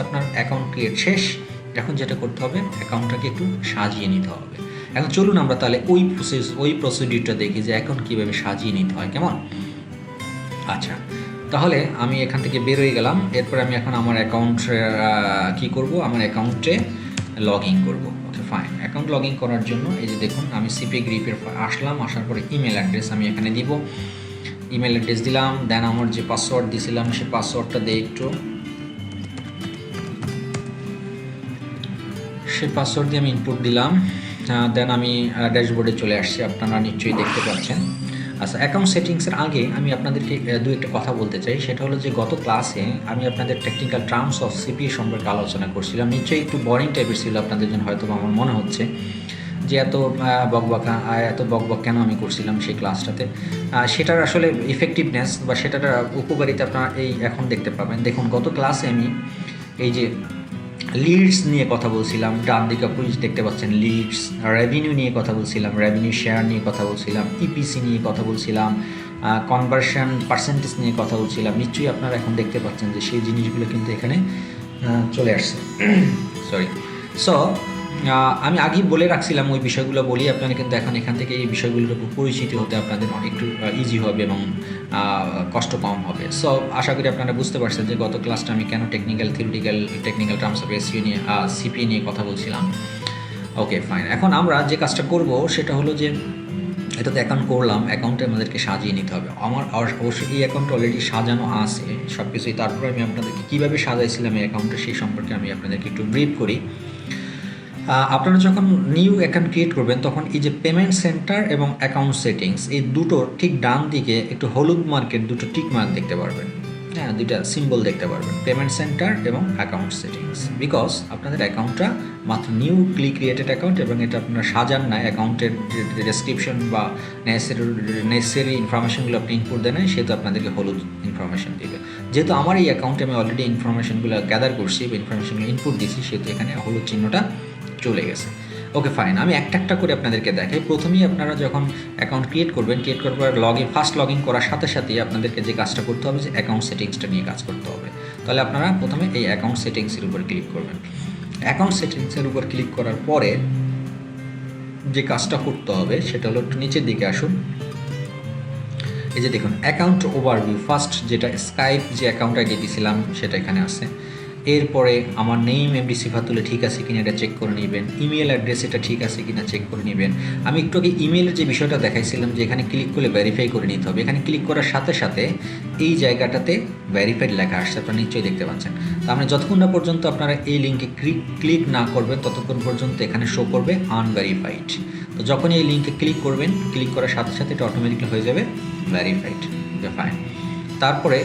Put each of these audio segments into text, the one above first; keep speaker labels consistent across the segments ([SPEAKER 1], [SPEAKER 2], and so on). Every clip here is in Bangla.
[SPEAKER 1] আপনার অ্যাকাউন্ট ক্রিয়েট শেষ। এখন যেটা করতে হবে, অ্যাকাউন্টটাকে একটু সাজিয়ে নিতে হবে। এখন চলুন আমরা তাহলে ওই প্রসিডিউরটা দেখি যে অ্যাকাউন্ট কীভাবে সাজিয়ে নিতে হয়, কেমন? আচ্ছা, তাহলে আমি এখান থেকে বেরোয় গেলাম। এরপরে আমি এখন আমার অ্যাকাউন্ট কী করব, আমার অ্যাকাউন্টে লগ ইন করবো। Okay fine, account log in করার জন্য এই যে দেখুন আমি সিপি গ্রিপের আসলাম, আসার পরে ইমেল অ্যাড্রেস আমি এখানে দিব। ইমেল অ্যাড্রেস দিলাম, দেন আমার যে পাসওয়ার্ড দিয়েছিলাম সেই পাসওয়ার্ডটা দিয়ে একটু, সেই পাসওয়ার্ড দিয়ে আমি ইনপুট দিলাম। দেন আমি ড্যাশবোর্ডে চলে আসছি, আপনারা নিশ্চয়ই দেখতে পাচ্ছেন। আচ্ছা, অ্যাকাউন্ট সেটিংসের আগে আমি আপনাদেরকে দু একটা কথা বলতে চাই। সেটা হলো যে গত ক্লাসে আমি আপনাদের টেকনিক্যাল টার্মস অফ সিপি সম্পর্কে আলোচনা করছিলাম। নিশ্চয়ই একটু বোরিং টাইপের ছিল আপনাদের জন্য, হয়তো আমার মনে হচ্ছে যে এত বকবক কেন আমি করছিলাম সেই ক্লাসটাতে। সেটার আসলে ইফেক্টিভনেস বা সেটার উপকারিতা আপনারা এখন দেখতে পাবেন। দেখুন, গত ক্লাসে আমি এই যে লিডস নিয়ে কথা বলছিলাম, ডান দিকে আপনি দেখতে পাচ্ছেন লিডস, রেভিনিউ নিয়ে কথা বলছিলাম, রেভিনিউ শেয়ার নিয়ে কথা বলছিলাম, ইপিসি নিয়ে কথা বলছিলাম, কনভার্সন পার্সেন্টেজ নিয়ে কথা বলছিলাম। নিশ্চয়ই আপনারা এখন দেখতে পাচ্ছেন যে সেই জিনিসগুলো কিন্তু এখানে চলে আসছে। সরি। সো আমি আগেই বলে রাখছিলাম ওই বিষয়গুলো বলি, আপনারা কিন্তু এখন এখান থেকে এই বিষয়গুলোর উপর পরিচিত হতে আপনাদের একটু ইজি হবে এবং কষ্ট কম হবে। সো আশা করি আপনারা বুঝতে পারছেন যে গত ক্লাসটা আমি কেন টেকনিক্যাল টার্মস অফ এসইও নিয়ে সিপি নিয়ে কথা বলছিলাম। ওকে ফাইন, এখন আমরা যে কাজটা করব সেটা হলো যে এটাতে অ্যাকাউন্ট করলাম, অ্যাকাউন্টে আমাদেরকে সাজিয়ে নিতে হবে। আমার অবশ্যই এই অ্যাকাউন্ট অলরেডি সাজানো আছে সব কিছুই। তারপরে আমি আপনাদেরকে কীভাবে সাজাইছিলাম এই অ্যাকাউন্টটা সেই সম্পর্কে আমি আপনাদেরকে একটু ব্রিফ করি। আপনারা যখন নিউ অ্যাকাউন্ট ক্রিয়েট করবেন তখন এই যে পেমেন্ট সেন্টার এবং অ্যাকাউন্ট সেটিংস, এই দুটোর ঠিক ডান দিকে একটু হলুদ মার্কের দুটো টিক মার্ক দেখতে পারবেন। হ্যাঁ, দুইটা সিম্বল দেখতে পারবেন, পেমেন্ট সেন্টার এবং অ্যাকাউন্ট সেটিংস। বিকজ আপনাদের অ্যাকাউন্টটা মাত্র নিউ ক্রিয়েটেড অ্যাকাউন্ট এবং এটা আপনারা সাজান না, অ্যাকাউন্টের ডেসক্রিপশন বা নেসেসারি ইনফরমেশনগুলো আপনি ইনপুট দেন, সেহেতু আপনাদেরকে হলুদ ইনফরমেশন দেবে। যেহেতু আমার এই অ্যাকাউন্টে আমি অলরেডি ইনফরমেশনগুলো গ্যাদার করছি বা ইনফরমেশনগুলো ইনপুট দিয়েছি, সেহেতু এখানে হলুদ চিহ্নটা চলে গেছে। ওকে ফাইন, আমি একটা একটা করে আপনাদেরকে দেখাই। প্রথমেই আপনারা যখন অ্যাকাউন্ট ক্রিয়েট করবেন, ক্রিয়েট করার পর ফার্স্ট লগ ইন করার সাথে সাথেই আপনাদেরকে যে কাজটা করতে হবে যে অ্যাকাউন্ট সেটিংসটা নিয়ে কাজ করতে হবে। তাহলে আপনারা প্রথমে এই অ্যাকাউন্ট সেটিংসের উপর ক্লিক করবেন। অ্যাকাউন্ট সেটিংসের উপর ক্লিক করার পরে যে কাজটা করতে হবে সেটা হলো একটু নিচের দিকে আসুন। এই যে দেখুন অ্যাকাউন্ট ওভারভিউ, ফার্স্ট যেটা স্কাইপ যে অ্যাকাউন্ট আইডি দিয়েছিলাম সেটা এখানে আছে। এরপরে আমার নেম এমডি সিফাতুল্লাহ ঠিক আছে কিনা এটা চেক করে নেবেন। ইমেল অ্যাড্রেস এটা ঠিক আছে কিনা চেক করে নেবেন। আমি একটু আগে ইমেলের যে বিষয়টা দেখাইছিলাম যে এখানে ক্লিক করলে ভেরিফাই করে নিতে হবে। এখানে ক্লিক করার সাথে সাথে এই জায়গাটাতে ভেরিফাইড লেখা আসছে, আপনারা নিশ্চয়ই দেখতে পাচ্ছেন। তার মানে যতক্ষণ না পর্যন্ত আপনারা এই লিঙ্কে ক্লিক না করবেন ততক্ষণ পর্যন্ত এখানে শো করবে আনভেরিফাইড। তো যখন এই লিঙ্কে ক্লিক করবেন, ক্লিক করার সাথে সাথে এটা অটোমেটিকলি হয়ে যাবে ভেরিফাইড। ফাইন। তারপরে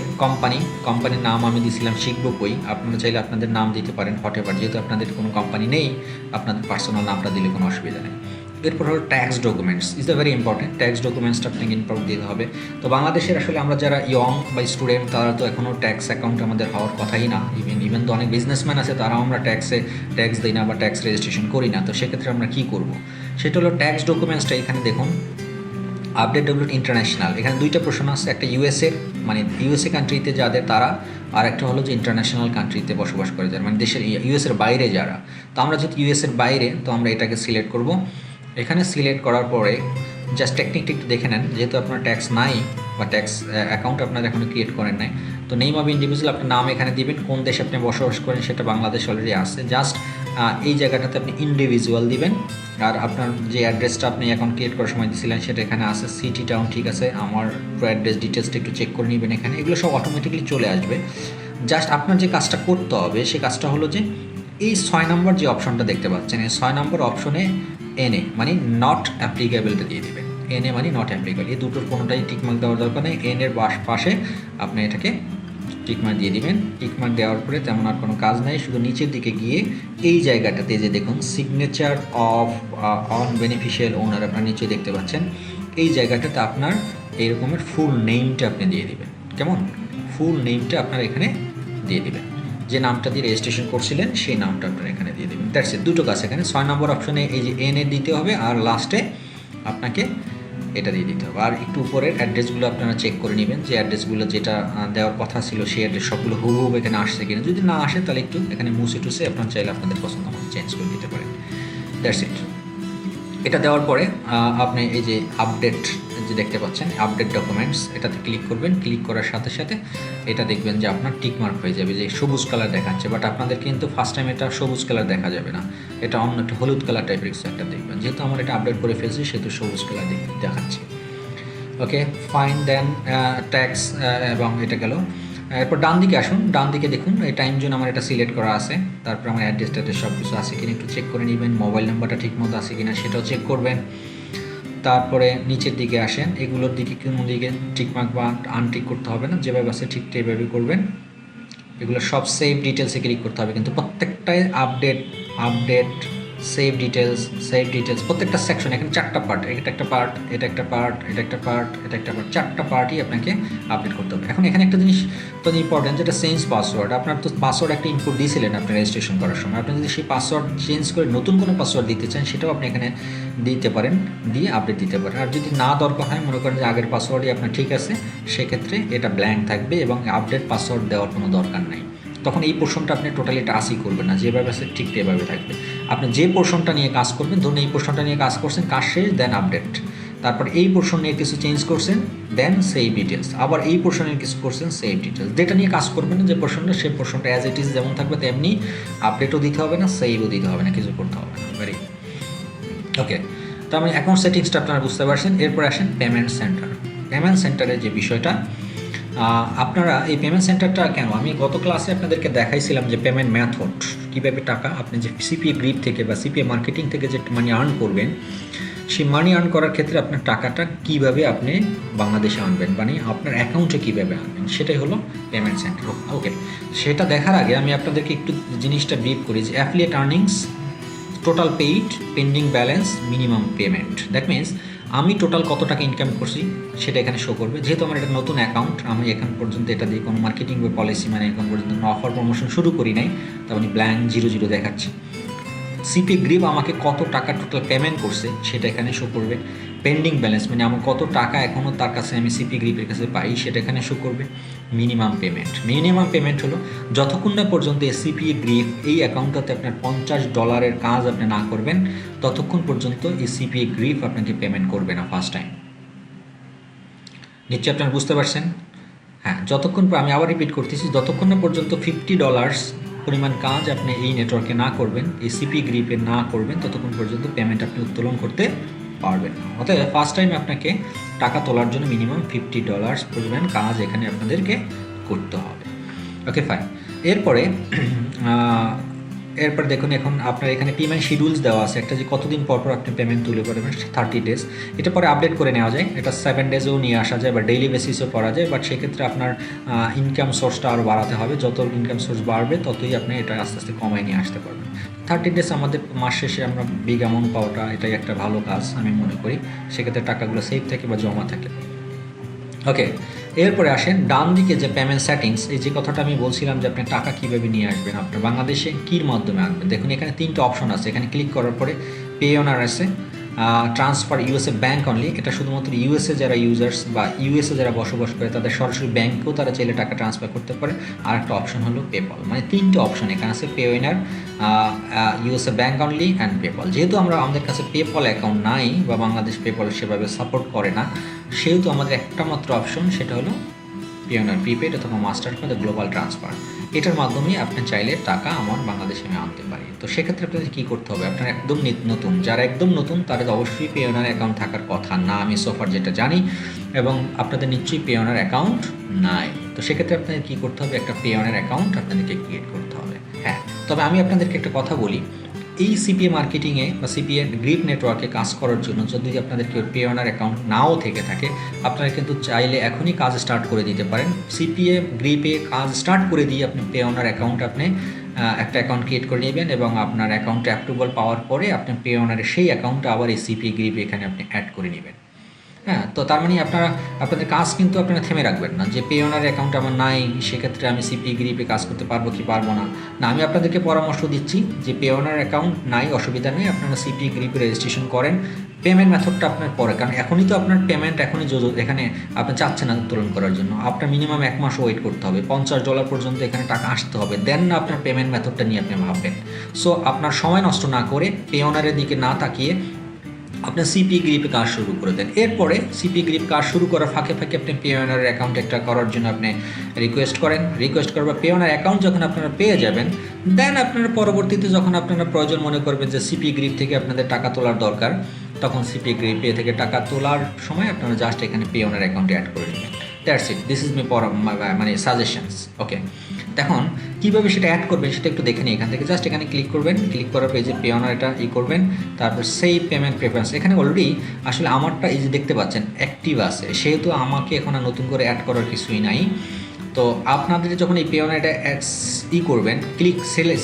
[SPEAKER 1] কোম্পানির নাম আমি দিয়েছিলাম শিখবো কই। আপনারা চাইলে আপনাদের নাম দিতে পারেন হটেভার, যেহেতু আপনাদের কোনো কোম্পানি নেই আপনাদের পার্সোনাল নামটা দিলে কোনো অসুবিধা নেই। এরপর হলো tax documents, is the very important. Tax ডকুমেন্টসটা আপনাকে ইনপুট দিতে হবে। তো বাংলাদেশের আসলে আমরা যারা ইয়ং বা স্টুডেন্ট তারা তো এখনও ট্যাক্স অ্যাকাউন্ট আমাদের হওয়ার কথাই না। ইভেন তো অনেক বিজনেসম্যান আছে তারাও আমরা ট্যাক্স দিই না বা ট্যাক্স রেজিস্ট্রেশন করি না। তো সেক্ষেত্রে আমরা কী করব, সেটা হলো ট্যাক্স ডকুমেন্টসটা এখানে দেখুন আপডেট ডব্লিউট ইন্টারন্যাশনাল। এখানে দুইটা প্রশ্ন আছে, একটা ইউএসএ কান্ট্রিতে যাদের তারা, আর একটা হলো যে ইন্টারন্যাশনাল কান্ট্রিতে বসবাস করে যারা, মানে দেশের ইউএসের বাইরে যারা। তো আমরা যেহেতু ইউএসের বাইরে, তো আমরা এটাকে সিলেক্ট করব। এখানে সিলেক্ট করার পরে জাস্ট টেকনিকটা একটু দেখে নেন, যেহেতু আপনার ট্যাক্স নাই বা ট্যাক্স অ্যাকাউন্ট আপনার এখনও ক্রিয়েট করেন নাই। তো নেম অফ ইন্ডিভিজুয়াল আপনার নাম এখানে দিবেন, কোন দেশে আপনি বসবাস করেন সেটা বাংলাদেশ অলরেডি আছে। জাস্ট এই জায়গাটাতে আপনি ইন্ডিভিজুয়াল দিবেন। আর আপনার যে অ্যাড্রেসটা আপনি অ্যাকাউন্ট ক্রিয়েট করার সময় দিয়েছিলেন সেটা এখানে আছে, সিটি টাউন ঠিক আছে। আমার অ্যাড্রেস ডিটেলসটা একটু চেক করে নেবেন এখানে, এগুলো সব অটোমেটিকলি চলে আসবে। জাস্ট আপনার যে কাজটা করতে হবে সে কাজটা হলো যে এই 6 নম্বর যে অপশনটা দেখতে পাচ্ছেন, এই 6 নম্বর অপশনে এনএ মানে নট অ্যাপ্লিকেবলটা দিয়ে দেবেন। এনএ মানে নট অ্যাপ্লিকেবল, এই দুটোর কোনোটাই টিকমার্ক দেওয়ার দরকার নেই। এনের পাশে আপনি এটাকে টিকমার্ক দিয়ে দিবেন। টিকমার্ক দেওয়ার পরে তেমন আর কোনো কাজ নাই, শুধু নিচের দিকে গিয়ে এই জায়গাটাতে যে দেখুন signature of on beneficial owner আপনার নিচে দেখতে পাচ্ছেন, এই জায়গাটাতে আপনার এই রকমের ফুল নেমটা আপনি দিয়ে দিবেন। কেমন, ফুল নেমটা আপনার এখানে দিয়ে দিবেন, যে নামটা দিয়ে রেজিস্ট্রেশন করছিলেন সেই নামটা আপনার এখানে দিয়ে দেবেন। দ্যাটস ইট, দুটো কাজ এখানে। 6 নম্বর অপশনে এই যে এন এ দিতে হবে আর লাস্টে আপনাকে এটা দিয়ে দিতে হবে। আর একটু উপরের অ্যাড্রেসগুলো আপনারা চেক করে নেবেন যে অ্যাড্রেসগুলো যেটা দেওয়ার কথা ছিল সেই অ্যাড্রেস সবগুলো হুবহু এখানে আসছে কিনা। যদি না আসে তাহলে একটু এখানে মুছে টুসে আপনারা চাইলে আপনাদের পছন্দ মতো চেঞ্জ করে দিতে পারেন। That's it. এটা দেওয়ার পরে আপনি এই যে আপডেট যে দেখতে পাচ্ছেন আপডেট ডকুমেন্টস, এটাতে ক্লিক করবেন। ক্লিক করার সাথে সাথে এটা দেখবেন যে আপনার টিক মার্ক হয়ে যাবে, যে সবুজ কালার দেখাচ্ছে। বাট আপনাদের কিন্তু ফার্স্ট টাইম এটা সবুজ কালার দেখা যাবে না, এটা অন্য একটা হলুদ কালার টাইপের কিছু একটা দেখবেন। যেহেতু আমার এটা আপডেট করে ফেলছি সেহেতু সবুজ কালার দেখাচ্ছে। ওকে ফাইন, দেন ট্যাক্স এবং এটা গেল। এরপর ডান দিকে আসুন, ডান দিকে দেখুন এই টাইম জোন আমার এটা সিলেক্ট করা আছে। তারপর আমার অ্যাড্রেসটাতে সব কিছু আছে কিনা একটু চেক করে নেবেন। মোবাইল নাম্বারটা ঠিক মতো আছে কিনা সেটাও চেক করবেন। তারপরে নিচের দিকে আসেন, এগুলোর দিকে কোনো দিকে টিকমার্ক বা আনটিক করতে হবে না, যেভাবে আছে ঠিক সেইভাবে করবেন। এগুলো সব সেভ ডিটেলসে ক্লিক করতে হবে, কিন্তু প্রত্যেকটাই আপডেট সেভ ডিটেলস প্রত্যেকটা সেকশন। এখানে 4টা পার্ট, এটা একটা পার্ট, এটা একটা পার্ট, এটা একটা পার্ট, এটা একটা পার্ট, 4টা পার্টই আপনাকে আপডেট করতে হবে। এখন এখানে একটা জিনিস তো ইম্পর্টেন্ট, যেটা চেঞ্জ পাসওয়ার্ড। আপনার তো পাসওয়ার্ড একটা ইনপুট দিয়েছিলেন আপনি রেজিস্ট্রেশন করার সময়। আপনি যদি সেই পাসওয়ার্ড চেঞ্জ করে নতুন কোনো পাসওয়ার্ড দিতে চান সেটাও আপনি এখানে দিতে পারেন, দিয়ে আপডেট দিতে পারেন। আর যদি না দরকার হয়, মনে করেন যে আগের পাসওয়ার্ডই আপনার ঠিক আছে, সেক্ষেত্রে এটা ব্ল্যাঙ্ক থাকবে এবং আপডেট পাসওয়ার্ড দেওয়ার কোনো দরকার নাই। তখন এই পোর্শনটা আপনি টোটালি টাচই করবেন না, যেভাবে আছে ঠিক এভাবে থাকবে। আপনি যে পোর্শনটা নিয়ে কাজ করবেন, ধরুন এই পোর্শনটা নিয়ে কাজ করছেন, কাজ শেষ, দেন আপডেট। তারপর এই পোর্শন নিয়ে কিছু চেঞ্জ করছেন, দেন সেভ ডিটেলস। আবার এই পোর্শনের কিছু করছেন, সেভ ডিটেলস। যেটা নিয়ে কাজ করবেন না, যে পোর্শনটা, সেই পোর্শনটা অ্যাজ ইট ইজ যেমন থাকবে তেমনি, আপডেটও দিতে হবে না, সেভও দিতে হবে না, কিছু করতে হবে না। ভেরি ওকে। তো আমি অ্যাকাউন্ট সেটিংসটা আপনারা বুঝতে পারছেন। এরপর আসেন পেমেন্ট সেন্টার। পেমেন্ট সেন্টারের যে বিষয়টা, আপনারা এই পেমেন্ট সেন্টারটা কেন, আমি গত ক্লাসে আপনাদেরকে দেখাইছিলাম যে পেমেন্ট মেথড, কীভাবে টাকা আপনি যে সিপিএ গ্রিপ থেকে বা সিপিএ মার্কেটিং থেকে যে মানি আর্ন করবেন, সেই মানি আর্ন করার ক্ষেত্রে আপনার টাকাটা কীভাবে আপনি বাংলাদেশে আনবেন, মানে আপনার অ্যাকাউন্টে কীভাবে আনবেন, সেটাই হলো পেমেন্ট সেন্টার। ওকে, সেটা দেখার আগে আমি আপনাদেরকে একটু জিনিসটা ব্রিফ করি যে affiliate earnings, total paid, pending balance, minimum payment. That means আমি টোটাল কত টাকা ইনকাম করছি সেটা এখানে শো করবে। যেহেতু আমার এটা নতুন অ্যাকাউন্ট, আমি এখন পর্যন্ত এটা দিয়ে কোনো মার্কেটিং বা পলিসি, মানে এখন পর্যন্ত অফার প্রমোশন শুরু করি নাই, তার মানে ব্ল্যাঙ্ক 0 দেখাচ্ছে। সিপি গ্রিপ আমাকে কত টাকা টোটাল পেমেন্ট করছে সেটা এখানে শো করবে। পেন্ডিং ব্যালেন্স মানে আমার কত টাকা এখনও তার কাছে আমি সিপি গ্রিপের কাছে পাই সেটা এখানে শো করবে। মিনিমাম পেমেন্ট হলো যতক্ষণ না পর্যন্ত এই সিপি গ্রিপ এই অ্যাকাউন্টটাতে আপনার $50 কাজ আপনি না করবেন, ততক্ষণ পর্যন্ত এই সিপি গ্রিপ আপনাকে পেমেন্ট করবে না ফার্স্ট টাইম। নিশ্চয়ই আপনারা বুঝতে পারছেন। হ্যাঁ, যতক্ষণ, আমি আবার রিপিট করতেছি, যতক্ষণ না পর্যন্ত $50 পরিমাণ কাজ আপনি এই নেটওয়ার্কে না করবেন, এই সিপি গ্রিপে না করবেন, ততক্ষণ পর্যন্ত পেমেন্ট আপনি উত্তোলন করতে পারবেন না। অর্থাৎ ফার্স্ট টাইম আপনাকে টাকা তোলার জন্য মিনিমাম $50 পরিমাণ কাজ এখানে আপনাদেরকে করতে হবে। Okay fine. এরপর দেখুন, এখন আপনার এখানে পেমেন্ট শিডিউলস দেওয়া আছে একটা, যে কতদিন পর আপনি পেমেন্ট তুলে পারবেন, 30 ডেজ। এটা পরে আপডেট করে নেওয়া যায়, এটা 7 ডেজেও নিয়ে আসা যায় বা ডেইলি বেসিসেও করা যায়। বাট সেক্ষেত্রে আপনার ইনকাম সোর্সটা আরও বাড়াতে হবে, যত ইনকাম সোর্স বাড়বে ততই আপনি এটা আস্তে আস্তে কমায় নিয়ে আসতে পারবেন। 30 ডেজ আমাদের মাস শেষে আমরা বিগ অ্যামাউন্ট পাওয়াটা এটাই একটা ভালো কাজ আমি মনে করি, সেক্ষেত্রে টাকাগুলো সেভ থাকে বা জমা থাকে। ওকে, এরপরে আসেন ডান দিকে যে পেমেন্ট সেটিংস, এই যে কথাটা আমি বলছিলাম যে আপনি টাকা কীভাবে নিয়ে আসবেন, আপনার বাংলাদেশে কীর মাধ্যমে আনবেন। দেখুন এখানে 3টা অপশন আছে, এখানে ক্লিক করার পরে পে অনার আছে, ট্রান্সফার ইউএসএ ব্যাঙ্ক অনলি, এটা শুধুমাত্র ইউএসএ যারা ইউজার্স বা ইউএসএ যারা বসবাস করে তাদের সরাসরি ব্যাঙ্কেও তারা চাইলে টাকা ট্রান্সফার করতে পারে। আর একটা অপশন হলো পেপল, মানে 3টে অপশন এখানে আছে, pay honour, USA bank only and PayPal. যেহেতু আমাদের কাছে পেপল অ্যাকাউন্ট নাই বা বাংলাদেশ পেপল সেভাবে সাপোর্ট করে না, সেহেতু আমাদের একটা মাত্র অপশন, সেটা হলো পে অনার প্রিপেড অথবা মাস্টার কার্ড গ্লোবাল ট্রান্সফার। এটার মাধ্যমে আপনি চাইলে টাকা আমার বাংলাদেশে আমি আনতে পারি। তো সেক্ষেত্রে আপনাদের কী করতে হবে, আপনার একদম নতুন, যারা একদম নতুন তাদের অবশ্যই পে অনার অ্যাকাউন্ট থাকার কথা না, আমি সোফার যেটা জানি, এবং আপনাদের নিশ্চয়ই পে অনার অ্যাকাউন্ট নাই। তো সেক্ষেত্রে আপনাদের কী করতে হবে, একটা পে অনার অ্যাকাউন্ট আপনাদেরকে ক্রিয়েট করতে হবে। হ্যাঁ, তবে আমি আপনাদেরকে একটা কথা বলি, এই সিপিএ মার্কেটিংয়ে বা সিপিএ গ্রিপ নেটওয়ার্কে কাজ করার জন্য যদি আপনাদের কেউ পে অনার অ্যাকাউন্ট নাও থেকে থাকে, আপনারা কিন্তু চাইলে এখনই কাজ স্টার্ট করে দিতে পারেন। সিপিএ গ্রিপে কাজ স্টার্ট করে দিয়ে আপনি পে অনার অ্যাকাউন্ট আপনি একটা অ্যাকাউন্ট ক্রিয়েট করে নেবেন এবং আপনার অ্যাকাউন্টে অ্যাপ্রুভাল পাওয়ার পরে আপনি পে অনারের সেই অ্যাকাউন্টটা আবার এই সিপিএ গ্রিপে এখানে আপনি অ্যাড করে নেবেন। হ্যাঁ, তো তার মানে আপনাদের কাজ কিন্তু আপনারা থেমে রাখবেন না যে পে ওনার অ্যাকাউন্ট আমার নাই, সেক্ষেত্রে আমি সিপি গ্রিপে কাজ করতে পারবো কি পারবো না। না, আমি আপনাদেরকে পরামর্শ দিচ্ছি যে পে ওনার অ্যাকাউন্ট নাই, অসুবিধা নেই, আপনারা সিপি গ্রিপে রেজিস্ট্রেশন করেন। পেমেন্ট মেথডটা আপনার পরে, কারণ এখনই তো আপনার পেমেন্ট এখনই এখানে আপনি চাচ্ছেন না উত্তোলন করার জন্য, আপনার মিনিমাম 1 মাস ওয়েট করতে হবে, $50 পর্যন্ত এখানে টাকা আসতে হবে, দেন না আপনার পেমেন্ট মেথডটা নিয়ে আপনি ভাববেন। সো আপনার সময় নষ্ট না করে, পে ওনারের দিকে না তাকিয়ে আপনার সিপি গ্রিপে কাজ শুরু করে দেন। এরপরে সিপি গ্রিপ কাজ শুরু করার ফাঁকে ফাঁকে আপনি পে ওনারের অ্যাকাউন্ট একটা করার জন্য আপনি রিকোয়েস্ট করেন। রিকোয়েস্ট করবার পে ওনার অ্যাকাউন্ট যখন আপনারা পেয়ে যাবেন, দেন আপনারা পরবর্তীতে যখন আপনারা প্রয়োজন মনে করবেন যে সিপি গ্রিপ থেকে আপনাদের টাকা তোলার দরকার, তখন সিপি গ্রিপ থেকে টাকা তোলার সময় আপনারা জাস্ট এখানে পে ওনার অ্যাকাউন্টে অ্যাড করে নেবেন। That's it, this is me মানে সাজেশনস। ওকে, এখন কীভাবে সেটা অ্যাড করবেন সেটা একটু দেখে নিই। এখান থেকে জাস্ট এখানে ক্লিক করবেন, ক্লিক করার পর এই যে পে ওনার এটা করবেন, তারপর সেই পেমেন্ট প্রেফারেন্স এখানে অলরেডি আসলে আমারটা এই যে দেখতে পাচ্ছেন অ্যাক্টিভ আছে, সেহেতু আমাকে এখন আর নতুন করে অ্যাড করার কিছুই নাই। তো আপনাদের যখন এই পে ওনার এটা করবেন,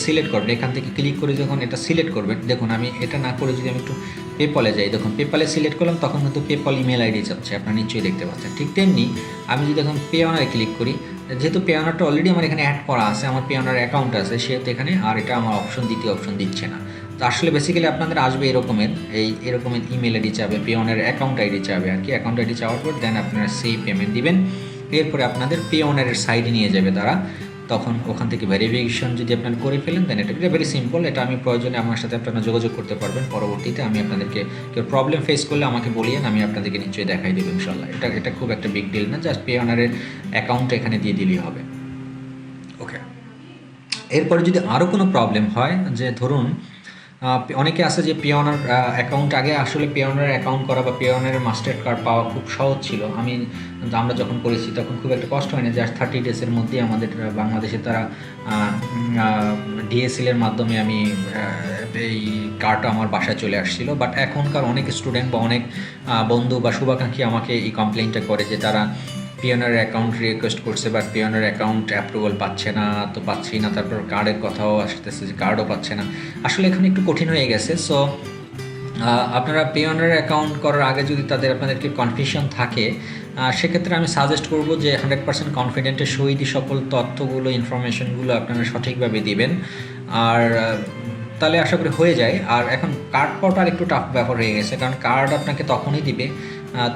[SPEAKER 1] সিলেক্ট করবেন, এখান থেকে ক্লিক করে যখন এটা সিলেক্ট করবেন, দেখুন আমি এটা না করে যদি আমি একটু পেপলে যাই, দেখুন পেপালে সিলেক্ট করলাম, তখন কিন্তু পেপল ইমেল আইডি চাচ্ছে, আপনারা নিশ্চয়ই দেখতে পাচ্ছেন। ঠিক তেমনি আমি যদি এখন পে ওনারে ক্লিক করি, যেহেতু পে ওনারটা অলরেডি আমার এখানে অ্যাড করা আছে, আমার পে ওনার অ্যাকাউন্ট আছে, সেহেতু এখানে আর এটা আমার দ্বিতীয় অপশন দিচ্ছে না। তো আসলে বেসিক্যালি আপনাদের আসবে এরকমের ইমেল আইডি চাবে, পে ওনারের অ্যাকাউন্ট আইডি চাবে আর কি। অ্যাকাউন্ট আইডি চাওয়ার পর দেন আপনারা সেই পেমেন্ট দিবেন। এরপরে আপনাদের পে ওনারের সাইডে নিয়ে যাবে তারা, তখন ওখান থেকে ভেরিফিকেশন যদি আপনারা করে ফেলেন, দেন এটা ভেরি সিম্পল। এটা আমি প্রয়োজনে আমার সাথে আপনারা যোগাযোগ করতে পারবেন পরবর্তীতে। আমি আপনাদেরকে কেউ প্রবলেম ফেস করলে আমাকে বলিয়েন, আমি আপনাদেরকে নিশ্চয়ই দেখাই দেবো ইনশাল্লাহ। এটা খুব একটা বিগ ডিল না, জাস্ট পে ওনারের অ্যাকাউন্ট এখানে দিয়ে দিলেই হবে। ওকে, এরপরে যদি আরও কোনো প্রবলেম হয়, যে ধরুন অনেকে আছে যে পে ওনার অ্যাকাউন্ট, আগে আসলে পে ওনার অ্যাকাউন্ট করা বা পে ওনারের মাস্টার কার্ড পাওয়া খুব সহজ ছিল। আমরা যখন করেছি তখন খুব একটা কষ্ট হয়নি, জাস্ট 30 ডেজের মধ্যেই আমাদের বাংলাদেশে তারা ডিএসএলের মাধ্যমে আমি এই কার্ডটা আমার বাসায় চলে আসছিলো। বাট এখনকার অনেক স্টুডেন্ট বা অনেক বন্ধু বা শুভাকাঙ্ক্ষী আমাকে এই কমপ্লেইনটা করে যে তারা পিওনার অ্যাকাউন্ট রিকোয়েস্ট করছে, বাট পিওনার অ্যাকাউন্ট অ্যাপ্রুভাল পাচ্ছে না, তো পাচ্ছি না, তারপর কার্ডের কথাও আসতেছে যে কার্ডও পাচ্ছে না। আসলে এখানে একটু কঠিন হয়ে গেছে। সো আপনারা পিওনার অ্যাকাউন্ট করার আগে যদি আপনাদেরকে কনফিউশন থাকে, সেক্ষেত্রে আমি সাজেস্ট করব যে 100% কনফিডেন্টের সহিতই সকল তথ্যগুলো, ইনফরমেশনগুলো আপনারা সঠিকভাবে দিবেন, আর তাহলে আশা করি হয়ে যায়। আর এখন কার্ড পাওয়াটা আর একটু টাফ ব্যাপার হয়ে গেছে, কারণ কার্ড আপনাকে তখনই দিবে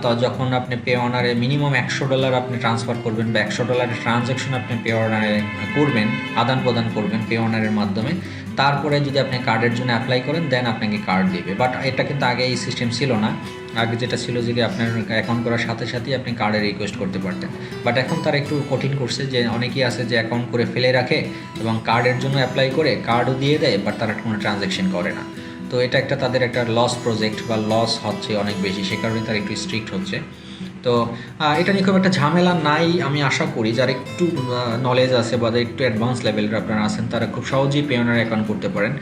[SPEAKER 1] তো যখন আপনি পে ওনারে মিনিমাম $100 আপনি ট্রান্সফার করবেন, বা $100 ট্রানজ্যাকশন আপনি পে ওনারে করবেন, আদান প্রদান করবেন পে ওনারের মাধ্যমে। তারপরে যদি আপনি কার্ডের জন্য অ্যাপ্লাই করেন, দেন আপনাকে কার্ড দেবে। বাট এটা কিন্তু আগে এই সিস্টেম ছিল না। আগে যেটা ছিল যে আপনার অ্যাকাউন্ট করার সাথে সাথেই আপনি কার্ডের রিকোয়েস্ট করতে পারতেন। বাট এখন তারা একটু কঠিন করছে, যে অনেকেই আছে যে অ্যাকাউন্ট করে ফেলে রাখে এবং কার্ডের জন্য অ্যাপ্লাই করে কার্ডও দিয়ে দেয়, বাট তারা কোনো ট্রানজ্যাকশন করে না। তো এটা তাদের একটা লস প্রজেক্ট বা লস হচ্ছে অনেক বেশি, সে কারণে তারা একটু স্ট্রিক্ট হচ্ছে। তো এটা নিয়ে খুব একটা ঝামেলা নাই, আমি আশা করি যারা একটু নলেজ আছে বা একটু অ্যাডভান্স লেভেলের আপনারা আছেন, তারা খুব সহজেই পে ওনার অ্যাকাউন্ট করতে পারেন।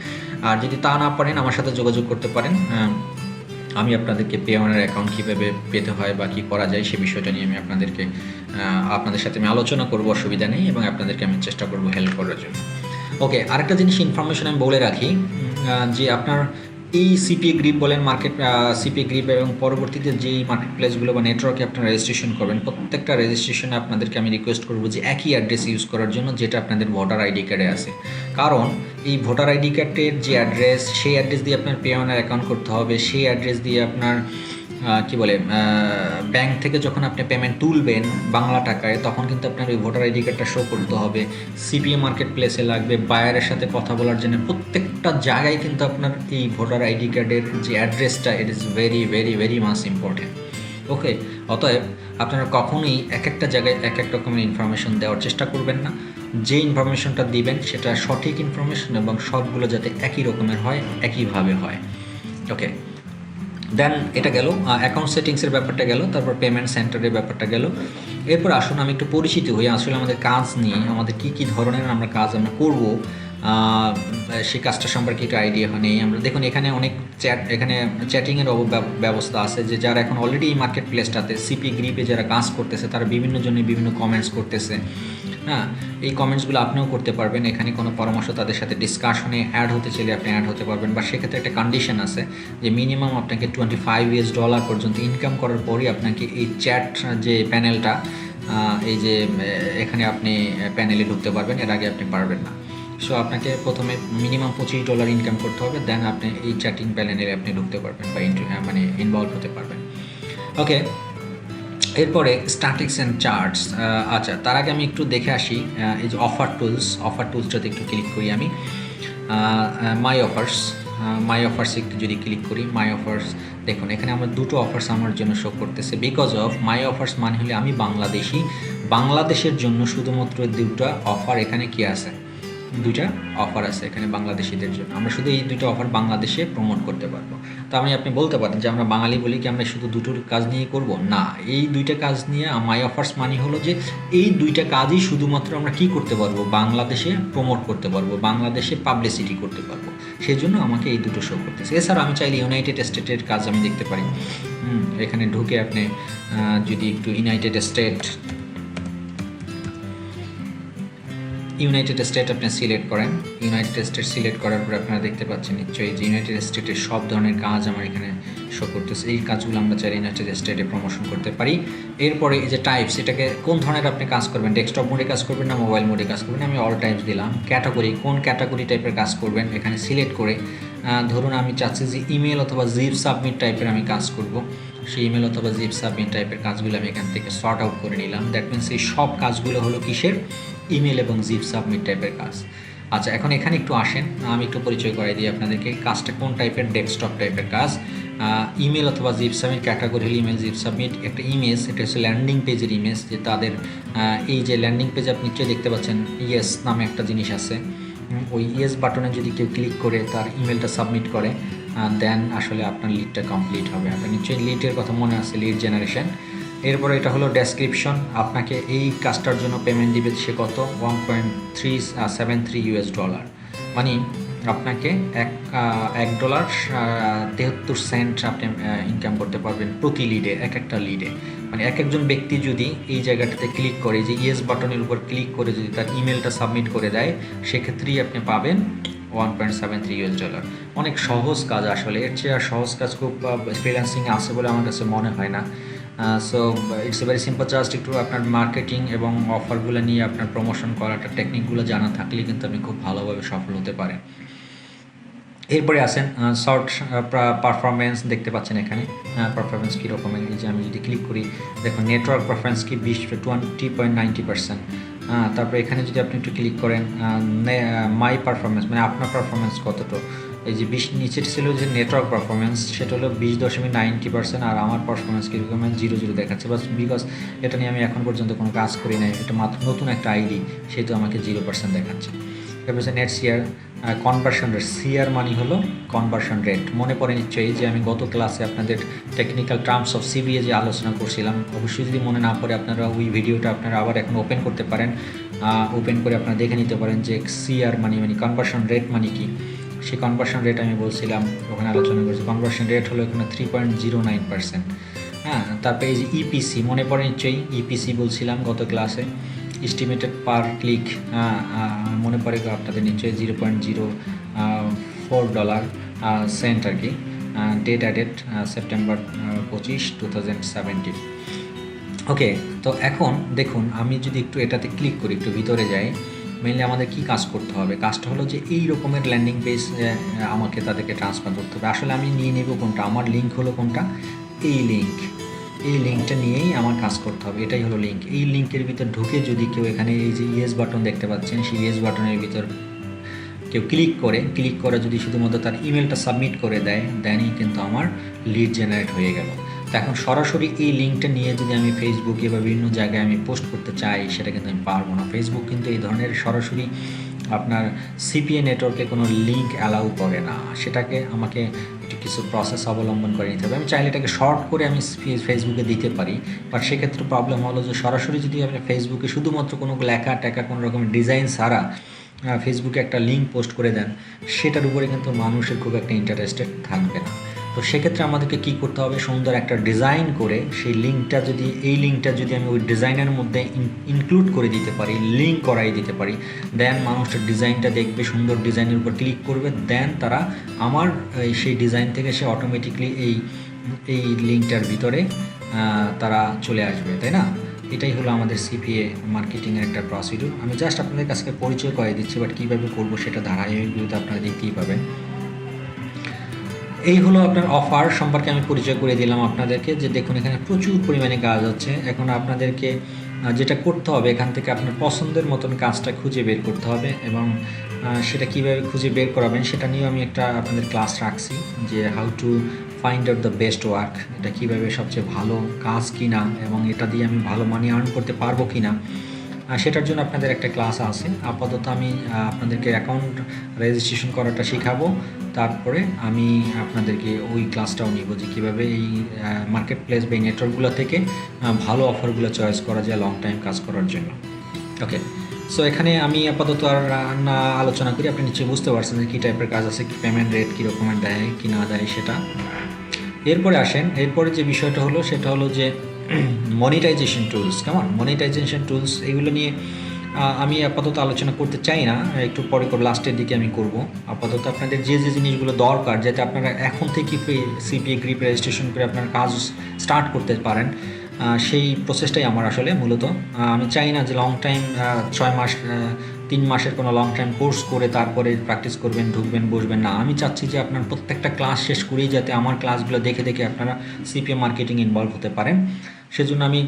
[SPEAKER 1] আর যদি তা না পারেন, আমার সাথে যোগাযোগ করতে পারেন। আমি আপনাদেরকে পে ওনার অ্যাকাউন্ট কীভাবে পেতে হয় বা কী করা যায় সে বিষয়টা নিয়ে আমি আপনাদের সাথে আমি আলোচনা করব, অসুবিধা নেই, এবং আপনাদেরকে আমি চেষ্টা করব হেল্প করার জন্য। ওকে, আরেকটা জিনিস ইনফরমেশন আমি বলে রাখি, যে আপনার এই সিপি গ্রিপ বলেন, সিপি গ্রিপ এবং পরবর্তীতে যেই মার্কেট প্লেসগুলো বা নেটওয়ার্কে আপনারা রেজিস্ট্রেশন করবেন, প্রত্যেকটা রেজিস্ট্রেশনে আপনাদেরকে আমি রিকোয়েস্ট করবো যে একই অ্যাড্রেস ইউজ করার জন্য, যেটা আপনাদের ভোটার আইডি কার্ডে আছে। কারণ এই ভোটার আইডি কার্ডের যে অ্যাড্রেস, সেই অ্যাড্রেস দিয়ে আপনার পে ওনার অ্যাকাউন্ট করতে হবে, সেই অ্যাড্রেস দিয়ে আপনার ব্যাংক থেকে যখন আপনি পেমেন্ট তুলবেন বাংলা টাকায়, তখন কিন্তু আপনার ওই ভোটার আইডি কার্ডটা শো করতে হবে। সিপিএ মার্কেট প্লেসে লাগবে, বায়ারের সাথে কথা বলার জন্য প্রত্যেকটা জায়গায় কিন্তু আপনার এই ভোটার আইডি কার্ডের যে অ্যাড্রেসটা, it is very very very much important. Okay, অতএব আপনারা কখনোই এক একটা জায়গায় এক এক রকমের ইনফরমেশন দেওয়ার চেষ্টা করবেন না। যে ইনফরমেশনটা দিবেন সেটা সঠিক ইনফরমেশন, এবং সবগুলো যাতে একই রকমের হয়, একইভাবে হয়। ওকে, দেন এটা গেল অ্যাকাউন্ট সেটিংসের ব্যাপারটা গেল, তারপর পেমেন্ট সেন্টারের ব্যাপারটা গেল। এরপর আসুন আমি একটু পরিচিত হই আসলে আমাদের কাজ নিয়ে, আমাদের কী ধরনের কাজ আমরা করবো, সেই কাজটা সম্পর্কে একটু আইডিয়া নেই। আমরা দেখুন এখানে অনেক এখানে চ্যাটিংয়ের ব্যবস্থা আছে, যে যারা এখন অলরেডি এই মার্কেট প্লেসটাতে সিপি গ্রিপে যারা কাজ করতেছে, তারা বিভিন্ন জনে বিভিন্ন কমেন্টস করতেছে। হ্যাঁ, এই কমেন্টসগুলো আপনিও করতে পারবেন। এখানে কোনো পরামর্শ তাদের সাথে ডিসকাশনে অ্যাড হতে চাইলে আপনি অ্যাড হতে পারবেন, বা সেক্ষেত্রে একটা কন্ডিশন আছে যে মিনিমাম আপনাকে $25 পর্যন্ত ইনকাম করার পরই আপনাকে এই চ্যাট যে প্যানেলটা, এই যে এখানে আপনি প্যানেলে ঢুকতে পারবেন, এর আগে আপনি পারবেন না। সো আপনাকে প্রথমে মিনিমাম $25 ইনকাম করতে হবে, দেন আপনি এই চ্যাটিং প্যানেলে আপনি ঢুকতে পারবেন বা মানে ইনভলভ হতে পারবেন। ওকে, এরপরে স্ট্যাটিক্স অ্যান্ড চার্টস। আচ্ছা, তার আগে আমি একটু দেখে আসি এই যে অফার টুলসটাতে একটু ক্লিক করি আমি। মাই অফার্স একটু যদি ক্লিক করি, মাই অফার্স দেখুন এখানে আমার দুটো অফার্স আমার জন্য শো করতেছে। বিকজ অফ মাই অফার্স মানে হলে আমি বাংলাদেশি, বাংলাদেশের জন্য শুধুমাত্র দুটো অফার এখানে কি আছে, দুইটা অফার আছে এখানে বাংলাদেশিদের জন্য। আমরা শুধু এই দুটো অফার বাংলাদেশে প্রমোট করতে পারবো। তো আপনি বলতে পারেন যে আমরা বাঙালি বলি কি আমরা শুধু দুটোর কাজ নিয়ে করব না, এই দুইটা কাজ নিয়ে মাই অফার্স মানে হলো যে এই দুইটা কাজই শুধুমাত্র আমরা কি করতে পারবো, বাংলাদেশে প্রমোট করতে পারবো, বাংলাদেশে পাবলিসিটি করতে পারবো, সেই জন্য আমাকে এই দুটো শো করতেছে। এছাড়া আমি চাইলে ইউনাইটেড স্টেটের কাজ আমি দেখতে পারি। এখানে ঢুকে আপনি যদি একটু ইউনাইটেড স্টেট আপনি সিলেক্ট করেন, ইউনাইটেড স্টেট সিলেক্ট করার পর আপনারা দেখতে পাচ্ছেন নিশ্চয়ই যে ইউনাইটেড স্টেটের সব ধরনের কাজ আমার এখানে শো করতেছে। এই কাজগুলো আমরা চাইলে ইউনাইটেড স্টেটে প্রমোশন করতে পারি। এরপরে এই যে টাইপস, এটাকে কোন ধরনের আপনি কাজ করবেন, ডেস্কটপ মোডে কাজ করবেন না মোবাইল মোডে কাজ করবেন, আমি অল টাইপস দিলাম। ক্যাটাগরি, কোন ক্যাটাগরি টাইপের কাজ করবেন এখানে সিলেক্ট করে, ধরুন আমি চাচ্ছি যে ইমেল অথবা জিপ সাবমিট টাইপের আমি কাজ করব, সেই ইমেল অথবা জিপ সাবমিট টাইপের কাজগুলো আমি এখান থেকে সর্ট আউট করে নিলাম। দ্যাট মিনস এই সব কাজগুলো হলো কিসের, ইমেল এবং জিপ সাবমিট টাইপের কাজ। আচ্ছা, এখন এখানে একটু আসেন, আমি একটু পরিচয় করাই দিই আপনাদেরকে কাজটা কোন টাইপের, ডেস্কটপ টাইপের কাজ। ইমেল অথবা জিপ সাবমিট ক্যাটাগরি হল ইমেল জিপ সাবমিট। একটা ইমেজ, এটা হচ্ছে ল্যান্ডিং পেজের ইমেজ, যে তাদের এই যে ল্যান্ডিং পেজ আপনি নিশ্চয়ই দেখতে পাচ্ছেন ইয়েস নামে একটা জিনিস আছে, ওই ইয়েস বাটনে যদি কেউ ক্লিক করে তার ইমেলটা সাবমিট করে, দেন আসলে আপনার লিডটা কমপ্লিট হবে। আপনার নিশ্চয়ই লিডের কথা মনে আছে, লিড জেনারেশন। এরপরে এটা হলো ডেসক্রিপশন, আপনাকে এই কাজটার জন্য পেমেন্ট দিবে সে কত, $1.373, মানে আপনাকে $1.73 আপনি ইনকাম করতে পারবেন প্রতি লিডে, একটা লিডে। মানে একজন ব্যক্তি যদি এই জায়গাটাতে ক্লিক করে, যে ইয়েস বাটনের উপর ক্লিক করে যদি তার ইমেলটা সাবমিট করে দেয়, সেক্ষেত্রেই আপনি পাবেন $1.73। অনেক সহজ কাজ আসলে, এর চেয়ে আর সহজ কাজ খুব ফ্রিল্যান্সিংয়ে আছে বলে আমার কাছে মনে হয় না। So it's a very simple, just একটু আপনার মার্কেটিং এবং অফারগুলো নিয়ে আপনার প্রমোশন করাটা টেকনিকগুলো জানা থাকলে কিন্তু আপনি খুব ভালোভাবে সফল হতে পারেন। এরপরে আসেন শর্ট পারফরমেন্স, দেখতে পাচ্ছেন এখানে পারফরমেন্স কীরকমের। এই যে আমি যদি ক্লিক করি, দেখুন নেটওয়ার্ক পারফরমেন্স কি 20.90%। তারপরে এখানে যদি আপনি একটু ক্লিক করেন মাই পারফরমেন্স, মানে আপনার পারফরমেন্স কতটা, এই যে 20 নিচের ছিল যে নেটওয়ার্ক পারফরমেন্স, সেটা হলো 20.90%, আর আমার পারফরমেন্স কীরকম 0 দেখাচ্ছে। বাস বিকজ এটা নিয়ে আমি এখন পর্যন্ত কোনো কাজ করি নাই, এটা মাত্র নতুন একটা আইডি, সেহেতু আমাকে 0% দেখাচ্ছে। তারপর হচ্ছে net CR, conversion rate, CR মানে হলো কনভার্সন রেট। মনে পড়ে নিশ্চয়ই যে আমি গত ক্লাসে আপনাদের টেকনিক্যাল টার্মস অফ সিবিএ যে আলোচনা করছিলাম, অবশ্যই যদি মনে না পড়ে আপনারা ওই ভিডিওটা আপনারা আবার এখন ওপেন করতে পারেন, ওপেন করে আপনারা দেখে নিতে পারেন যে সিআর মানে কনভার্সন রেট মানে কি। সেই কনভার্সন রেট আমি বলছিলাম, ওখানে আলোচনা করেছি। কনভার্সন রেট হলো এখানে 3.09%। তারপরে এই যে ইপিসি, মনে পড়ে নিশ্চয়ই ইপিসি বলছিলাম গত ক্লাসে, এস্টিমেটেড পার ক্লিক, মনে পড়ে আপনাদের নিশ্চয়ই $0.04 আর কি। Date added September 25, 2017। ওকে, তো এখন দেখুন আমি যদি একটু এটাতে ক্লিক করি, একটু ভিতরে যাই, মেনলি আমাদের কি কাজ করতে হবে, কাজটা হলো যে এই রকমের ল্যান্ডিং পেজ আমাকে তাদেরকে ট্রান্সফার করতে হবে। আসলে আমি নিয়ে নেব কোনটা, আমার লিঙ্ক হলো কোনটা, এই লিঙ্কটা নিয়েই আমার কাজ করতে হবে, এটাই হলো লিঙ্ক। এই লিঙ্কের ভিতর ঢুকে যদি কেউ এখানে এই যে ইয়েস বাটন দেখতে পাচ্ছেন, সেই ইয়েস বাটনের ভিতর কেউ ক্লিক করে যদি শুধুমাত্র তার ইমেলটা সাবমিট করে দেয়, দেনই কিন্তু আমার লিড জেনারেট হয়ে গেল। তো এখন সরাসরি এই লিঙ্কটা নিয়ে যদি আমি ফেসবুকে বা বিভিন্ন জায়গায় আমি পোস্ট করতে চাই, সেটা কিন্তু আমি পারবো না। ফেসবুক কিন্তু এই ধরনের সরাসরি আপনার সিপিএ নেটওয়ার্কে কোনো লিঙ্ক অ্যালাউ করে না, সেটাকে আমাকে একটু কিছু প্রসেস অবলম্বন করে নিতে হবে। আমি চাইলে এটাকে শর্ট করে আমি ফেসবুকে দিতে পারি, বাট সেক্ষেত্রে প্রবলেম হলো যে সরাসরি যদি আপনি ফেসবুকে শুধুমাত্র কোনো লেখা টেকা কোনো রকমের ডিজাইন ছাড়া ফেসবুকে একটা লিঙ্ক পোস্ট করে দেন, সেটার উপরে কিন্তু মানুষের খুব একটা ইন্টারেস্টেড থাকবে না। তো সেক্ষেত্রে আমাদেরকে কী করতে হবে, সুন্দর একটা ডিজাইন করে সেই লিঙ্কটা যদি আমি ওই ডিজাইনের মধ্যে ইনক্লুড করে দিতে পারি, লিঙ্ক করাই দিতে পারি, দেন মানুষটা ডিজাইনটা দেখবে, সুন্দর ডিজাইনের উপর ক্লিক করবে, দেন তারা আমার সেই ডিজাইন থেকে সে অটোমেটিকলি এই লিঙ্কটার ভিতরে তারা চলে আসবে, তাই না? এটাই হলো আমাদের সিপিএ মার্কেটিংয়ের একটা প্রসিডিউর। আমি জাস্ট আপনাদের কাছে পরিচয় করে দিচ্ছি, বাট কীভাবে করবো সেটা ধারাবাহিকগুলোতে আপনারা দেখতেই পাবেন। এই হলো আপনার অফার সম্পর্কে আমি পরিচয় করে দিলাম আপনাদেরকে, যে দেখুন এখানে প্রচুর পরিমাণে কাজ হচ্ছে। এখন আপনাদেরকে যেটা করতে হবে, এখান থেকে আপনার পছন্দের মতন কাজটা খুঁজে বের করতে হবে, এবং সেটা কীভাবে খুঁজে বের করাবেন সেটা নিয়েও আমি একটা আপনাদের ক্লাস রাখছি, যে how to find out the best work, এটা কীভাবে সবচেয়ে ভালো কাজ কিনা এবং এটা দিয়ে আমি ভালো মানি আর্ন করতে পারবো কিনা, সেটার জন্য আপনাদের একটা ক্লাস আছে। আপাতত আমি আপনাদেরকে অ্যাকাউন্ট রেজিস্ট্রেশন করাটা শেখাবো, তারপরে আমি আপনাদেরকে ওই ক্লাসটাও নিব যে কীভাবে এই মার্কেট প্লেস বা এই নেটওয়ার্কগুলো থেকে ভালো অফারগুলো চয়েস করা যায় লং টাইম কাজ করার জন্য। ওকে, সো এখানে আমি আপাতত আর না আলোচনা করি, আপনি নিশ্চয়ই বুঝতে পারছেন যে কী টাইপের কাজ আছে, কি পেমেন্ট রেট কী রকমের দেয় কি না দেয় সেটা। এরপরে আসেন, এরপরে যে বিষয়টা হলো সেটা হলো যে মনিটাইজেশন টুলস। কেমন মনিটাইজেশন টুলস, এগুলো নিয়ে আমি আপাতত আলোচনা করতে চাই না, একটু পরে লাস্টের দিকে আমি করব। আপাতত আপনাদের যে জিনিসগুলো দরকার, যাতে আপনারা এখন থেকে সিপিএ গ্রিপ রেজিস্ট্রেশন করে আপনার কাজ স্টার্ট করতে পারেন, সেই প্রসেসটাই আমার আসলে মূলত। আমি চাই না যে লং টাইম 6 মাস 3 মাসের কোনো লং টাইম কোর্স করে তারপরে প্র্যাকটিস করবেন, ঢুকবেন, বসবেন না। আমি চাচ্ছি যে আপনার প্রত্যেকটা ক্লাস শেষ করেই যাতে আমার ক্লাসগুলো দেখে দেখে আপনারা সিপিএ মার্কেটিং ইনভলভ হতে পারেন। সেজন্য আমি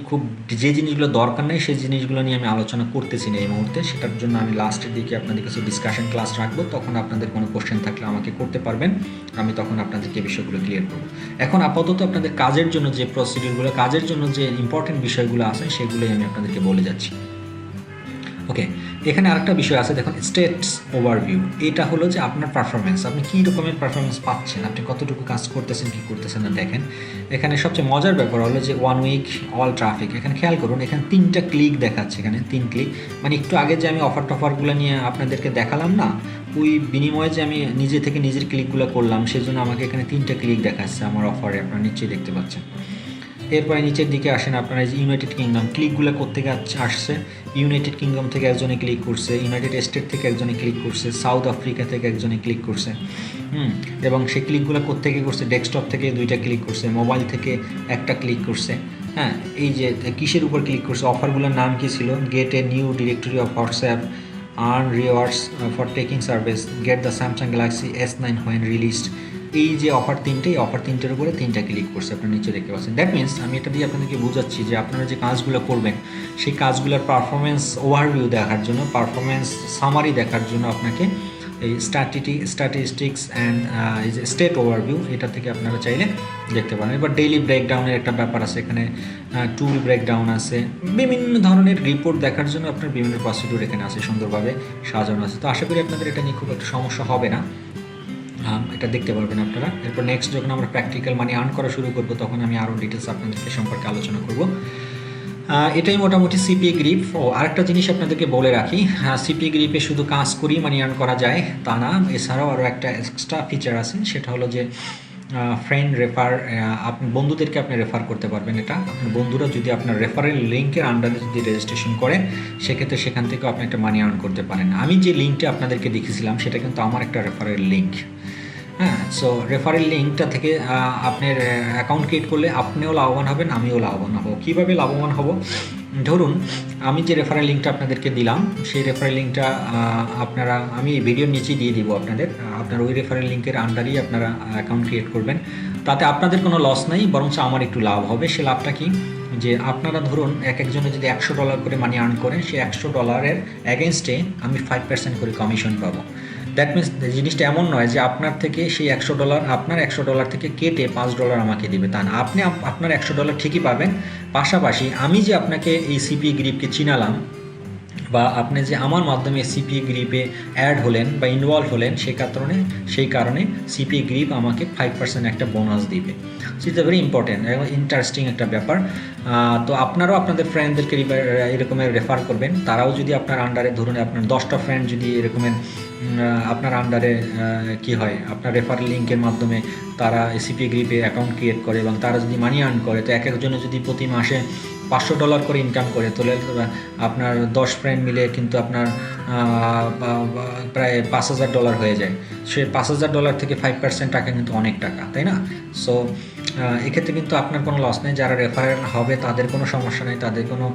[SPEAKER 1] যে জিনিসগুলো দরকার নেই সেই জিনিসগুলো নিয়ে আমি আলোচনা করতেছি না এই মুহূর্তে। সেটার জন্য আমি লাস্টের দিকে আপনাদের কাছে ডিসকাশন ক্লাস রাখবো, তখন আপনাদের কোনো কোশ্চেন থাকলে আমাকে করতে পারবেন, আমি তখন আপনাদেরকে বিষয়গুলো ক্লিয়ার করবো। এখন আপাতত আপনাদের কাজের জন্য যে প্রসিডিউরগুলো, কাজের জন্য যে ইম্পর্টেন্ট বিষয়গুলো আছে সেগুলোই আমি আপনাদেরকে বলে যাচ্ছি। ওকে, এখানে আরেকটা বিষয় আছে, দেখুন স্টেটস ওভারভিউ। এটা হলো যে আপনার পারফরমেন্স, আপনি কী রকমের পারফরমেন্স পাচ্ছেন, আপনি কতটুকু কাজ করতেছেন কি করতেছেন না। দেখেন এখানে সবচেয়ে মজার ব্যাপার হলো যে 1 উইক অল ট্রাফিক। এখানে খেয়াল করুন, এখানে 3টা ক্লিক দেখাচ্ছে, এখানে 3 ক্লিক, মানে একটু আগে যে আমি অফার টফারগুলো নিয়ে আপনাদেরকে দেখালাম না, ওই বিনিময়ে যে আমি নিজে থেকে নিজের ক্লিকগুলো করলাম, সেজন্য আমাকে এখানে 3টা ক্লিক দেখাচ্ছে আমার অফারে, আপনারা নিশ্চয়ই দেখতে পাচ্ছেন। এরপরে নিচের দিকে আসেন, আপনারা যে ইউনাইটেড কিংডম, ক্লিকগুলো কোত্থেকে আসছে, ইউনাইটেড কিংডম থেকে একজনে ক্লিক করছে, ইউনাইটেড স্টেট থেকে একজনে ক্লিক করছে, সাউথ আফ্রিকা থেকে একজনে ক্লিক করছে, এবং সেই ক্লিকগুলো কোত্থেকে করছে, ডেস্কটপ থেকে 2টা ক্লিক করছে, মোবাইল থেকে 1টা ক্লিক করছে। হ্যাঁ, এই যে কিসের উপর ক্লিক করছে, অফারগুলোর নাম কী ছিল, gate a new directory of WhatsApp, earn rewards for taking service, get the Samsung Galaxy S9 when released. এই যে অফার 3টে, এই অফার 3টের উপরে 3টা ক্লিক করছে, আপনার নিচে দেখতে পাচ্ছেন। দ্যাট মিনস আমি এটা দিয়ে আপনাদেরকে বোঝাচ্ছি যে আপনারা যে কাজগুলো করবেন সেই কাজগুলোর পারফরমেন্স ওভারভিউ দেখার জন্য, পারফরমেন্স সামারি দেখার জন্য আপনাকে এই স্ট্যাটিস্টিক্স অ্যান্ড এই যে স্টেট ওভারভিউ, এটা থেকে আপনারা চাইলে দেখতে পারেন। এবার ডেইলি ব্রেকডাউনের একটা ব্যাপার আছে, এখানে টুল ব্রেকডাউন আছে, বিভিন্ন ধরনের রিপোর্ট দেখার জন্য আপনার বিভিন্ন প্রসিডিউর এখানে আছে, সুন্দরভাবে সাজানো আছে। তো আশা করি আপনাদের এটা নিয়ে খুব একটা সমস্যা হবে না, এটা দেখতে পারবেন আপনারা। এরপর নেক্সট যখন আমরা প্র্যাকটিক্যাল মানি আর্ন করা শুরু করব, তখন আমি আরও ডিটেলস আপনাদেরকে সম্পর্কে আলোচনা করব। এটাই মোটামুটি সিপিএ গ্রিপ। আরেকটা জিনিস আপনাদেরকে বলে রাখি, সিপিএ গ্রিপে শুধু কাজ করেই মানি আর্ন করা যায় তা না, এছাড়াও আরও একটা এক্সট্রা ফিচার আছে, সেটা হলো যে ফ্রেন্ড রেফার, আপনি বন্ধুদেরকে আপনি রেফার করতে পারবেন। এটা আপনার বন্ধুরা যদি আপনার রেফারেল লিঙ্কের আন্ডারে যদি রেজিস্ট্রেশন করে, সেক্ষেত্রে সেখান থেকেও আপনি একটা মানি আর্ন করতে পারেন। আমি যে লিঙ্কটা আপনাদেরকে দেখেছিলাম সেটা কিন্তু আমার একটা রেফারেল লিঙ্ক। হ্যাঁ, সো রেফারেল লিঙ্কটা থেকে আপনার অ্যাকাউন্ট ক্রিয়েট করলে আপনিও লাভবান হবেন, আমিও লাভবান হব। কীভাবে লাভবান হব, ধরুন আমি যে রেফারেল লিঙ্কটা আপনাদেরকে দিলাম, সেই রেফারেল লিঙ্কটা আমি এই ভিডিওর নিচেই দিয়ে দিব আপনাদের। আপনার ওই রেফারেল লিঙ্কের আন্ডারেই আপনারা অ্যাকাউন্ট ক্রিয়েট করবেন, তাতে আপনাদের কোনো লস নেই, বরং আমার একটু লাভ হবে। সে লাভটা কি, যে আপনারা ধরুন একজনে যদি $100 করে মানি আর্ন করেন, সেই $100 অ্যাগেনস্টে আমি 5% করে কমিশন পাবো। দ্যাট মিনস জিনিসটা এমন নয় যে আপনার থেকে সেই $100, আপনার $100 থেকে কেটে $5 আমাকে দিবে, তা না। আপনি আপনার $100 ঠিকই পাবেন, পাশাপাশি আমি যে আপনাকে এই সিপিএ গ্রিপকে চিনালাম, বা আপনি যে আমার মাধ্যমে সিপিএ গ্রিপে অ্যাড হলেন বা ইনভলভ হলেন সেই কারণে সিপিএ গ্রিপ আমাকে 5% একটা বোনাস দিবে। সো ইটস ভেরি ইম্পর্টেন্ট এবং ইন্টারেস্টিং একটা ব্যাপার। তো আপনারাও আপনাদের ফ্রেন্ডদেরকে এরকমের রেফার করবেন। তারাও যদি আপনার আন্ডারে, ধরুন আপনার 10টা ফ্রেন্ড যদি এরকমের আপনার আন্ডারে কি হয়, আপনার রেফারেল লিঙ্কের মাধ্যমে তারা সিপিএ গ্রিপে অ্যাকাউন্ট ক্রিয়েট করে এবং তারা যদি মানি আর্ন করে, তো এক একজনে যদি প্রতি মাসে $500 করে ইনকাম করে, তাহলে আপনার 10 ফ্রেন্ড মিলে কিন্তু আপনার প্রায় $5000 হয়ে যায়। সে $5000 থেকে 5% টাকা কিন্তু অনেক টাকা, তাই না? সো এক্ষেত্রে কিন্তু আপনার কোনো লস নেই। যারা রেফারেল হবে তাদের কোনো সমস্যা নেই, তাদের কোনো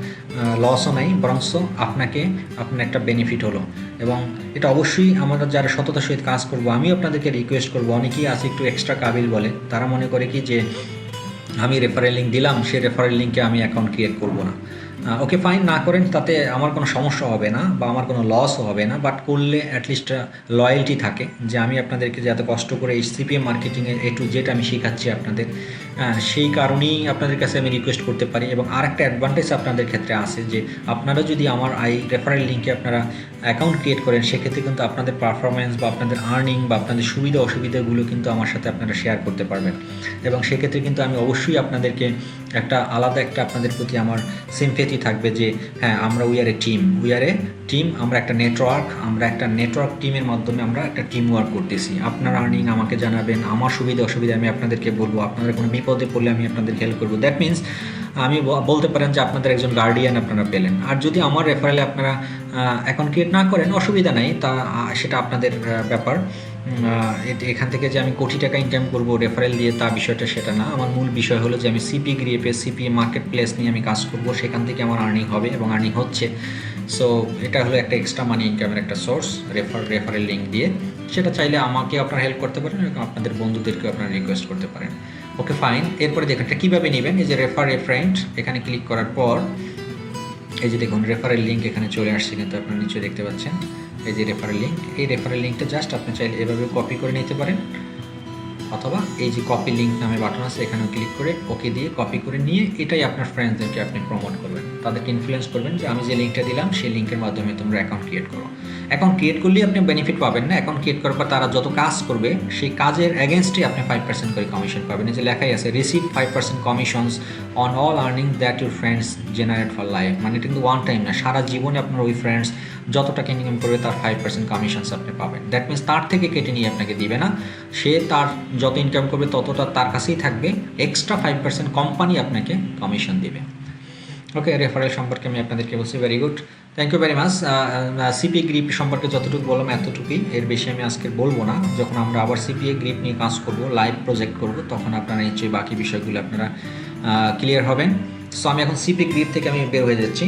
[SPEAKER 1] লসও নেই, বরঞ্চ আপনার একটা বেনিফিট হলো। এবং এটা অবশ্যই আমরা যারা সততার সহিত কাজ করব, আমিও আপনাদেরকে রিকোয়েস্ট করব, অনেকেই আছে একটু এক্সট্রা কাবিল বলে, তারা মনে করে কি যে আমি রেফারেল লিঙ্ক দিলাম, সেই রেফারেল লিঙ্কে আমি অ্যাকাউন্ট ক্রিয়েট করব না। ওকে ফাইন, না করেন, তাতে আমার কোনো সমস্যা হবে না বা আমার কোনো লসও হবে না, বাট করলে অ্যাটলিস্ট লয়্যালটি থাকে যে আমি আপনাদেরকে যাতে কষ্ট করে এই সিপিএম মার্কেটিংয়ের A to Z আমি শেখাচ্ছি আপনাদের, সেই কারণেই আপনাদের কাছে আমি রিকোয়েস্ট করতে পারি। এবং আর একটা অ্যাডভান্টেজ আপনাদের ক্ষেত্রে আছে যে আপনারা যদি আমার রেফারেল লিঙ্কে আপনারা অ্যাকাউন্ট ক্রিয়েট করেন, সেক্ষেত্রে কিন্তু আপনাদের পারফরমেন্স বা আপনাদের আর্নিং বা আপনাদের সুবিধা অসুবিধাগুলো কিন্তু আমার সাথে আপনারা শেয়ার করতে পারবেন। এবং সেক্ষেত্রে কিন্তু আমি অবশ্যই আপনাদেরকে আলাদা একটা আপনাদের প্রতি আমার সিম্পেথি থাকবে যে হ্যাঁ, আমরা উই আর এ টিম, আমরা একটা নেটওয়ার্ক টিমের মাধ্যমে আমরা একটা টিম ওয়ার্ক করতেছি। আপনার আর্নিং আমাকে জানাবেন, আমার সুবিধা অসুবিধা আমি আপনাদেরকে বলবো, আপনাদের কোনো বিপদে পড়লে আমি আপনাদের হেল্প করবো। দ্যাট মিনস আমি বলতে পারেন যে আপনাদের একজন গার্ডিয়ান আপনারা পেলেন। আর যদি আমার রেফারেলে আপনারা অ্যাকাউন্ট ক্রিয়েট না করেন, অসুবিধা নেই, সেটা আপনাদের ব্যাপার। এখান থেকে যে আমি কোটি টাকা ইনকাম করবো রেফারেল দিয়ে, বিষয়টা সেটা না। আমার মূল বিষয় হলো যে আমি সিপিএ গ্রিপে সিপিএ মার্কেট প্লেস নিয়ে আমি কাজ করব, সেখান থেকে আমার আর্নিং হবে এবং আর্নিং হচ্ছে। সো এটা হলো একটা এক্সট্রা মানি ইনকামের একটা সোর্স, রেফারেল লিঙ্ক দিয়ে। সেটা চাইলে আমাকে আপনারা হেল্প করতে পারেন এবং আপনাদের বন্ধুদেরকেও আপনারা রিকোয়েস্ট করতে পারেন। ওকে ফাইন, এরপরে দেখুন এটা কীভাবে নেবেন। এই যে রেফার এ ফ্রেন্ড, এখানে ক্লিক করার পর এই যে দেখুন রেফারেল লিঙ্ক এখানে চলে আসছে, কিন্তু আপনারা নিচে দেখতে পাচ্ছেন এই যে রেফারেল লিঙ্ক। এই রেফারেল লিঙ্কটা জাস্ট আপনি চাইলে এভাবে কপি করে নিতে পারেন, অথবা এই যে কপি লিঙ্ক নামে বাটন আছে, এখানেও ক্লিক করে ওকে দিয়ে কপি করে নিয়ে এটাই আপনার ফ্রেন্ডসদেরকে আপনি প্রমোট করবেন, তাদেরকে ইনফ্লুয়েন্স করবেন যে আমি যে লিঙ্কটা দিলাম সেই লিঙ্কের মাধ্যমে তোমরা অ্যাকাউন্ট ক্রিয়েট করো। অ্যাকাউন্ট ক্রিয়েট করলেই আপনি বেনিফিট পাবেন না, অ্যাকাউন্ট ক্রিয়েট করার পর তারা যত কাজ করবে সেই কাজের এগেনস্টে আপনি 5% করে কমিশন পাবেন। এই যে লেখাই আছে receive 5% commissions on all earning that your friends generate for life. মানে এটা কিন্তু ওয়ান টাইম না, সারা জীবনে আপনার ওই ফ্রেন্ডস যত টাকা ইনকাম করবে তার 5% কমিশনস আপনি পাবেন। দ্যাট মিনস তার থেকে কেটে নিয়ে আপনাকে দিবে না, সে তার যত ইনকাম করবে ততটা তার কাছেই থাকবে, এক্সট্রা 5% কোম্পানি আপনাকে কমিশন দিবে। ওকে, রেফারেল সম্পর্কে আমি আপনাদেরকে বলছি। Very good, thank you very much. CPA grip সম্পর্কে যতটুকু বললাম এতটুকুই, এর বেশি আমি আজকে বলবো না। যখন আমরা আবার সিপিএ গ্রিপ নিয়ে কাজ করব, লাইভ প্রজেক্ট করব, তখন আপনারা নিশ্চয়ই বাকি বিষয়গুলো আপনারা ক্লিয়ার হবেন। সো আমি এখন সিপিএ গ্রিপ থেকে আমি বের হয়ে যাচ্ছি।